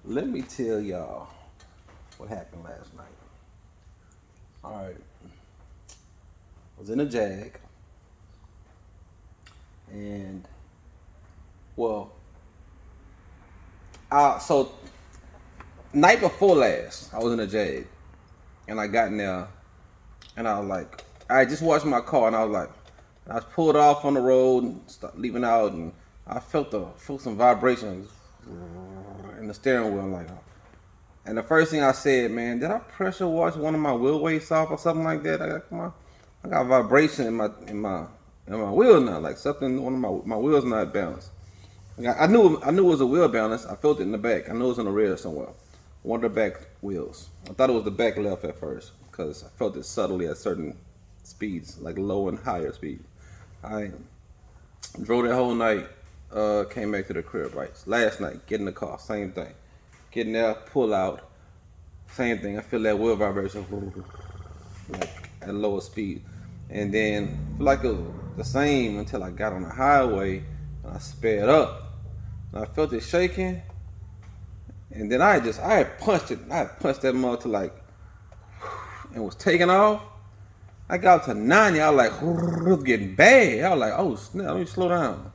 Let me tell y'all what happened last night. All right, I was in a Jag, and well, so night before last, I was in a Jag, and I got in there, and I was like, I just watched my car, and I was like, I was pulled off on the road and started leaving out, and I felt some vibrations in the steering wheel, like. And the first thing I said, man, did I pressure wash one of my wheel weights off or something like that? I got vibration in my wheel now, like something one of my wheels not balanced. I knew it was a wheel balance. I felt it in the back. I knew it was in the rear somewhere. One of the back wheels. I thought it was the back left at first because I felt it subtly at certain speeds, like low and higher speed. I drove that whole night. Came back to the crib right last night. Get in the car, same thing. Getting there, pull out, same thing. I feel that wheel vibration, like at lower speed, and then feel like it was the same until I got on the highway and I sped up. And I felt it shaking, and then I had punched it. I had punched that mother to like, and was taking off. I got to 90. I was like, it was getting bad. I was like, oh snap, let me slow down,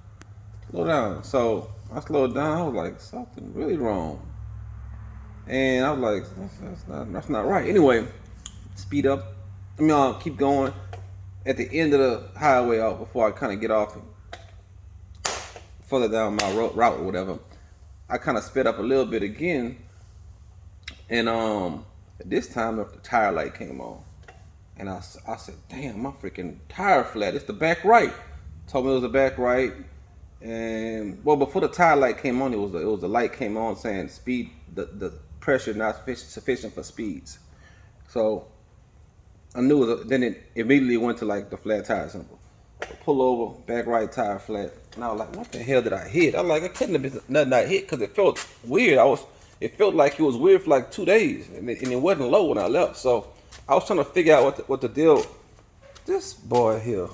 slow down. So I slowed down. I was like, something really wrong. And I was like, that's not right. Anyway, speed up. Keep going. At the end of the highway out before I kind of get off further down my route or whatever, I kind of sped up a little bit again. And this time the tire light came on. And I said, damn, my freaking tire flat. It's the back right. Told me it was the back right. And well, before the tire light came on, it was the light came on saying speed, the pressure not sufficient for speeds. So I knew it was then it immediately went to like the flat tire symbol. Pull over, back right tire flat. And I was like, what the hell did I hit? I was like, I couldn't have been nothing I hit because it felt weird. It felt like it was weird for like 2 days, and it wasn't low when I left. So I was trying to figure out what the deal. This boy here.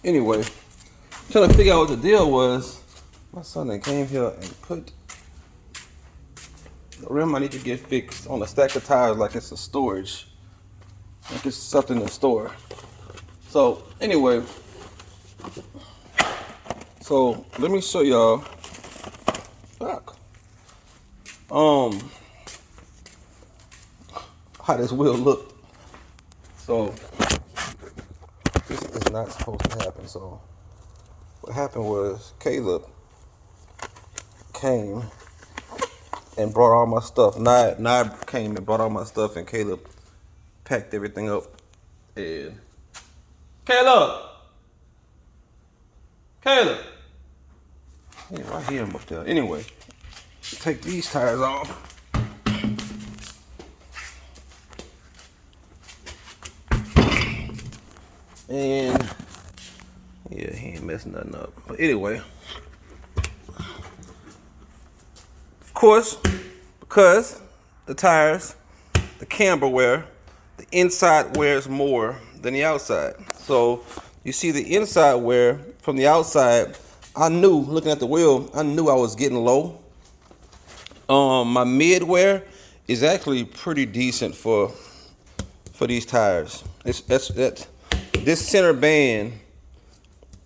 Anyway, trying to figure out what the deal was. My son then came here and put the rim I need to get fixed on a stack of tires like it's a storage. Like it's something to store. So anyway, so let me show y'all. Fuck. How this wheel looked. So this is not supposed to happen. So what happened was Caleb came and brought all my stuff. Nye came and brought all my stuff, and Caleb packed everything up. And Caleb, yeah, I hear him up there. Anyway, take these tires off. And yeah, he ain't messing nothing up. But anyway, of course, because the tires, the camber wear, the inside wears more than the outside. So you see the inside wear from the outside. I knew, looking at the wheel, I knew I was getting low. My mid wear is actually pretty decent for these tires. This center band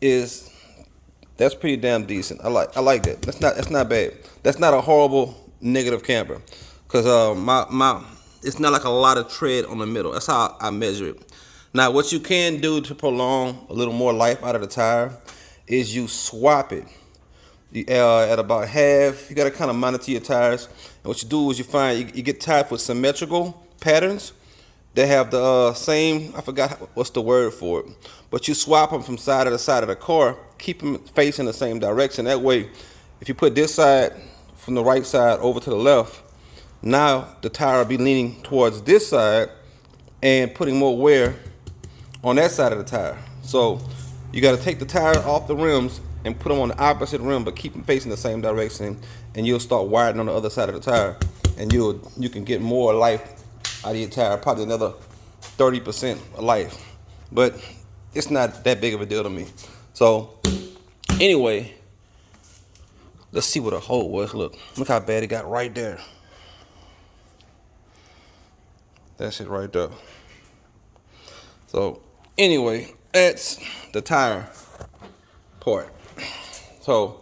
that's pretty damn decent. I like that. That's not bad. That's not a horrible negative camber, cause my it's not like a lot of tread on the middle. That's how I measure it. Now, what you can do to prolong a little more life out of the tire is you swap it. At about half, you gotta kind of monitor your tires. And what you do is you find you get tires with symmetrical patterns. They have the same, I forgot what's the word for it, but you swap them from side to side of the car, keep them facing the same direction. That way, if you put this side from the right side over to the left, now the tire will be leaning towards this side and putting more wear on that side of the tire. So you got to take the tire off the rims and put them on the opposite rim, but keep them facing the same direction, and you'll start widening on the other side of the tire, and you can get more life out of your tire, probably another 30% of life. But it's not that big of a deal to me. So anyway, Let's see what a hole was. Look how bad it got right there. That's it right there. So anyway, that's the tire part. So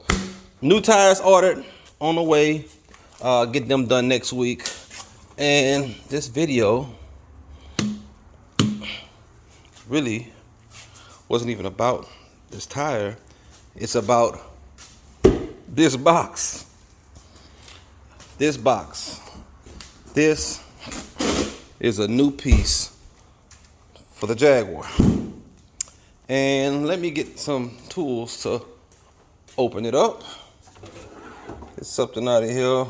new tires ordered on the way. Get them done next week. And this video really wasn't even about this tire. It's about this box. This box. This is a new piece for the Jaguar. And let me get some tools to open it up. Get something out of here.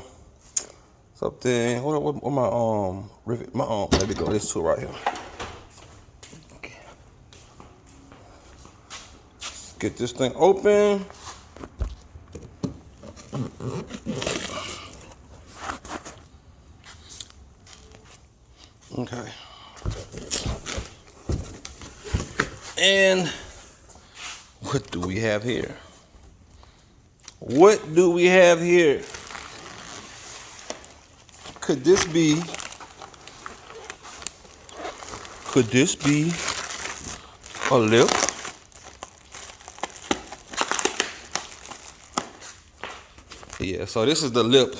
Something. What my rivet? There we go. This tool right here. Okay. Get this thing open. Okay. And what do we have here? What do we have here? Could this be a lip? Yeah, so this is the lip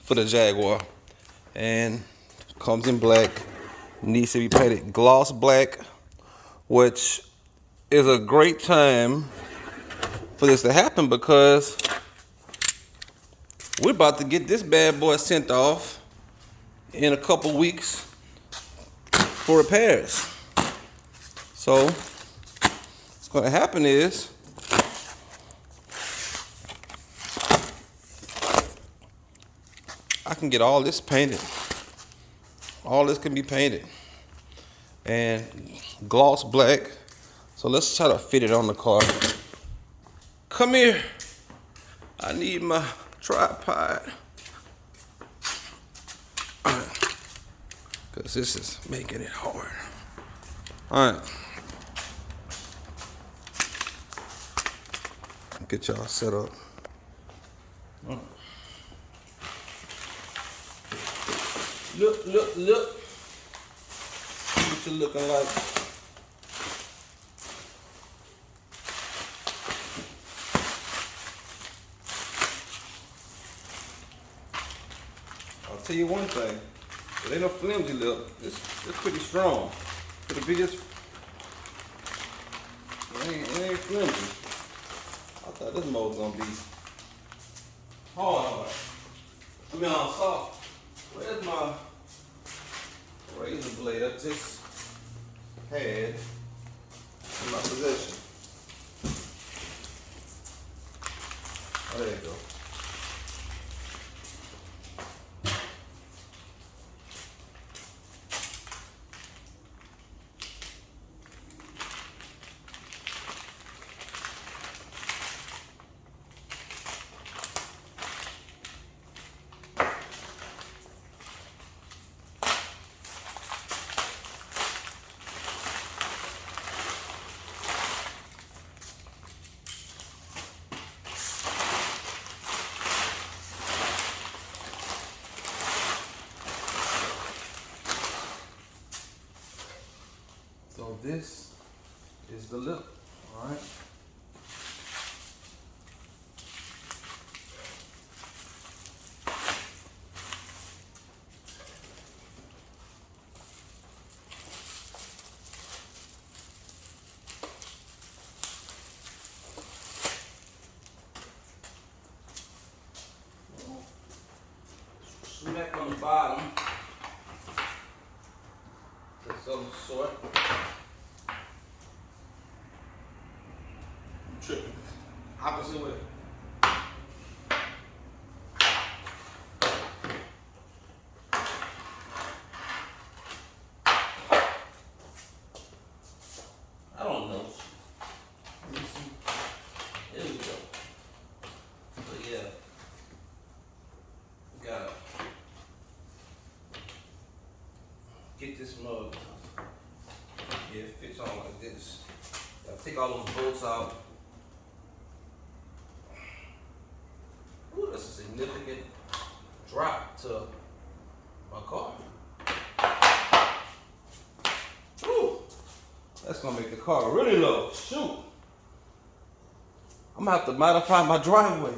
for the Jaguar. And comes in black. Needs to be painted gloss black, which is a great time for this to happen because we're about to get this bad boy sent off in a couple weeks for repairs. So what's going to happen is I can get all this painted. All this can be painted and gloss black. So let's try to fit it on the car. Come here. I need my tripod. Because this is making it hard. All right. Get y'all set up. Look. See what you're looking like. I'll tell you one thing. It ain't no flimsy lip. It's pretty strong. For the biggest, it ain't flimsy. I thought this mold was gonna be hard. I mean, soft. Where's my razor blade I just had in my possession? Oh, there you go. So this is the lip, all right? Smack on the bottom of some sort. Tripping. Opposite way. I don't know. Let me see. There we go. But yeah. Gotta get this mug. Yeah, it fits on like this. Gotta take all those bolts out. significant drop to my car. Woo. That's gonna make the car really low. Shoot. I'm gonna have to modify my driveway.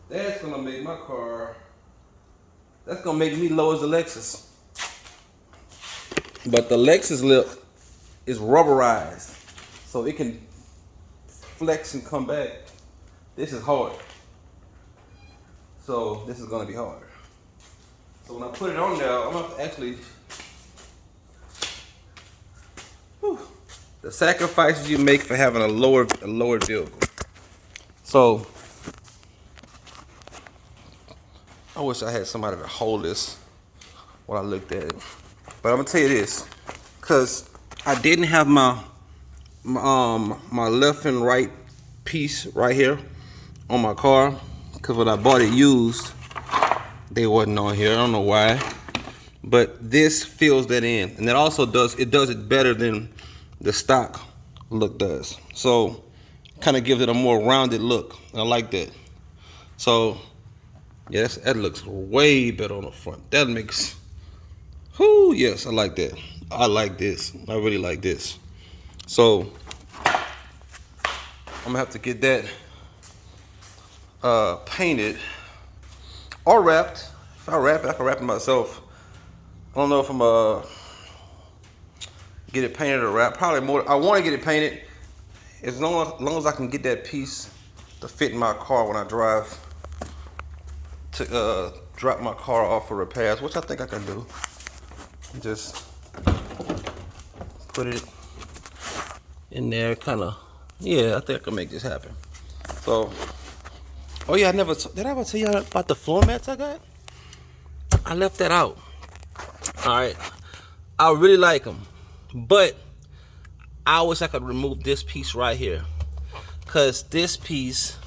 That's gonna make my car, that's gonna make me low as the Lexus. But the Lexus lip is rubberized, so it can flex and come back. This is hard. So this is gonna be hard. So when I put it on there, I'm gonna have to actually, whew, the sacrifices you make for having a lower vehicle. So I wish I had somebody to hold this while I looked at it. But I'm gonna tell you this, cause I didn't have my left and right piece right here on my car, cause when I bought it used, they wasn't on here. I don't know why, but this fills that in, and it also does it better than the stock look does. So kind of gives it a more rounded look. I like that. So yes, that looks way better on the front. That makes, whoo, yes, I like that. I like this. I really like this. So I'm gonna have to get that painted or wrapped. If I wrap it, I can wrap it myself. I don't know if I'm get it painted or wrapped. Probably more. I want to get it painted as long as I can get that piece to fit in my car when I drive to drop my car off for repairs, which I think I can do. Just put it in there, kind of. Yeah, I think I can make this happen. So, oh yeah, did I ever tell you about the floor mats I got? I left that out. All right, I really like them, but I wish I could remove this piece right here, cause this piece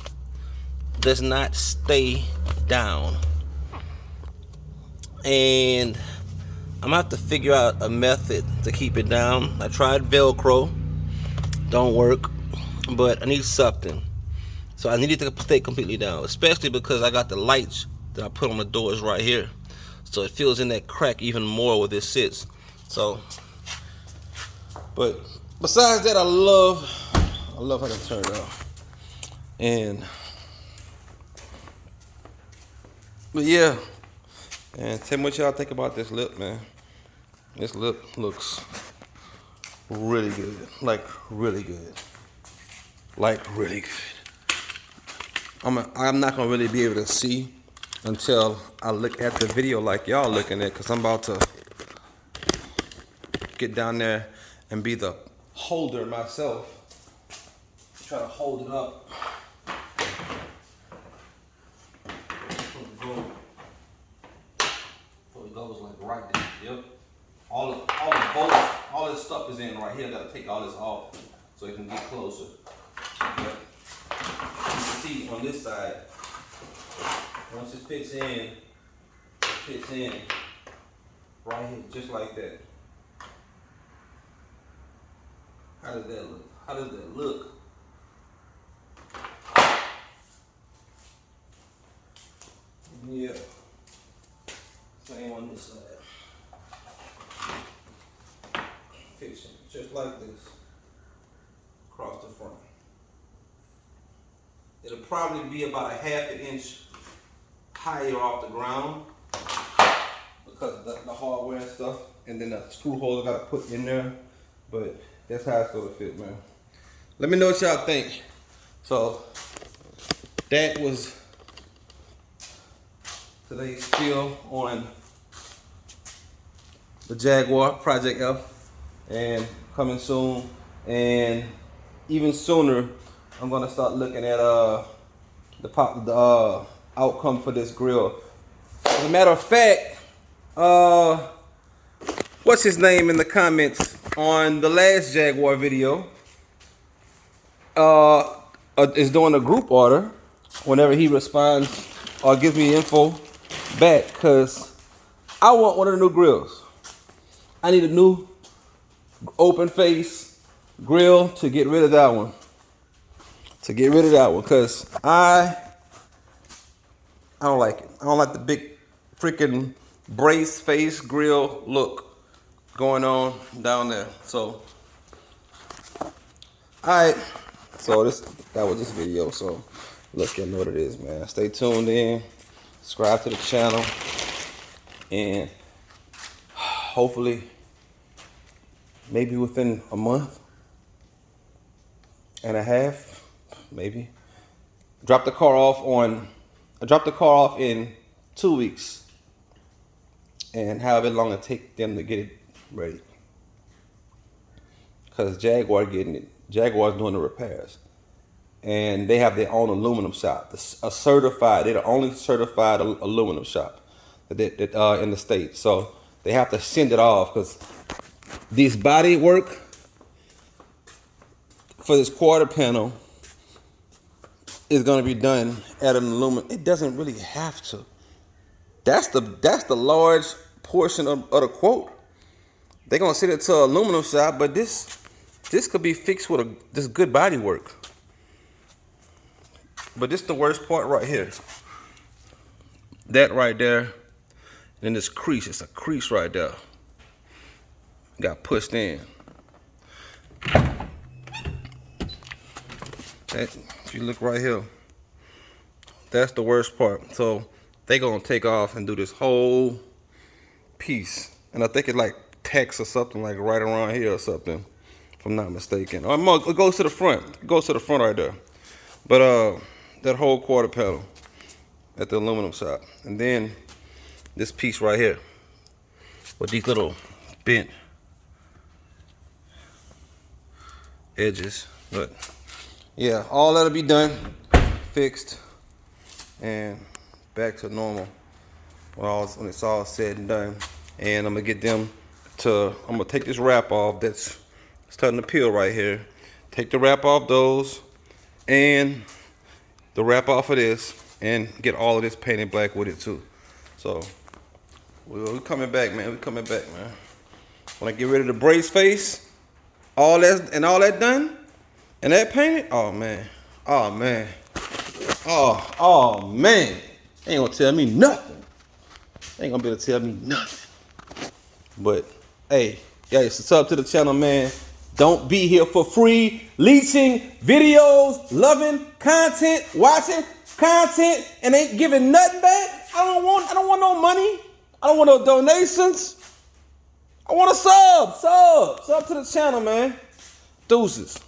does not stay down, and I'm gonna have to figure out a method to keep it down. I tried Velcro, don't work, but I need something. So I need it to stay completely down, especially because I got the lights that I put on the doors right here. So it fills in that crack even more where this sits. So, but besides that, I love how to turn it out. But yeah, and tell me what y'all think about this lip, man. This lip looks really good, like really good, like really good. I'm not gonna really be able to see until I look at the video like y'all looking at, cause I'm about to get down there and be the holder myself. Try to hold it up. So it goes like right there. Yep. All the bolts, all this stuff is in right here. I gotta take all this off so it can get closer. But you can see on this side, once it fits in right here, just like that. How does that look? How does that look? Yeah. Same on this side. Fixing just like this across the front. It'll probably be about a ½ an inch higher off the ground because of the hardware and stuff, and then the screw hole I gotta put in there. But that's how it's gonna fit, man. Let me know what y'all think. So that was today's spiel on the Jaguar Project F, and coming soon, and even sooner I'm gonna start looking at the outcome for this grill. As a matter of fact, what's his name in the comments on the last Jaguar video is doing a group order whenever he responds or gives me info back, because I want one of the new grills. I need a new open face grill to get rid of that one. Because I I don't like it. I don't like the big freaking brace face grill look going on down there. So, all right. So that was this video. So, look, you know what it is, man. Stay tuned in. Subscribe to the channel. And hopefully, maybe within a month and a half, maybe. I dropped the car off in 2 weeks. And however long it take them to get it ready. Because Jaguar's doing the repairs. And they have their own aluminum shop. They're the only certified aluminum shop that in the States. So they have to send it off because this body work for this quarter panel is going to be done at an aluminum. It doesn't really have to. That's the large portion of the quote. They're gonna send it to an aluminum shop, but this could be fixed with this good body work. But this is the worst part right here. That right there, and then this crease. It's a crease right there. Got pushed in. If you look right here, that's the worst part. So they gonna take off and do this whole piece, and I think it like tacks or something like right around here or something, if I'm not mistaken. Or it goes to the front. It goes to the front right there. But that whole quarter panel at the aluminum shop, and then this piece right here with these little bent edges. But yeah, all that'll be done, fixed, and back to normal when it's all said and done. And I'm gonna take this wrap off that's starting to peel right here. Take the wrap off those and the wrap off of this, and get all of this painted black with it too. So we're coming back, man. We're coming back, man. When I get rid of the brace face, all that done, and that painted, oh man. Oh man. Oh man. Ain't gonna tell me nothing. Ain't gonna be able to tell me nothing. But hey, guys, subscribe to the channel, man. Don't be here for free, leeching videos, loving content, watching content, and ain't giving nothing back. I don't want no money. I don't want no donations. I want a sub to the channel, man. Deuces.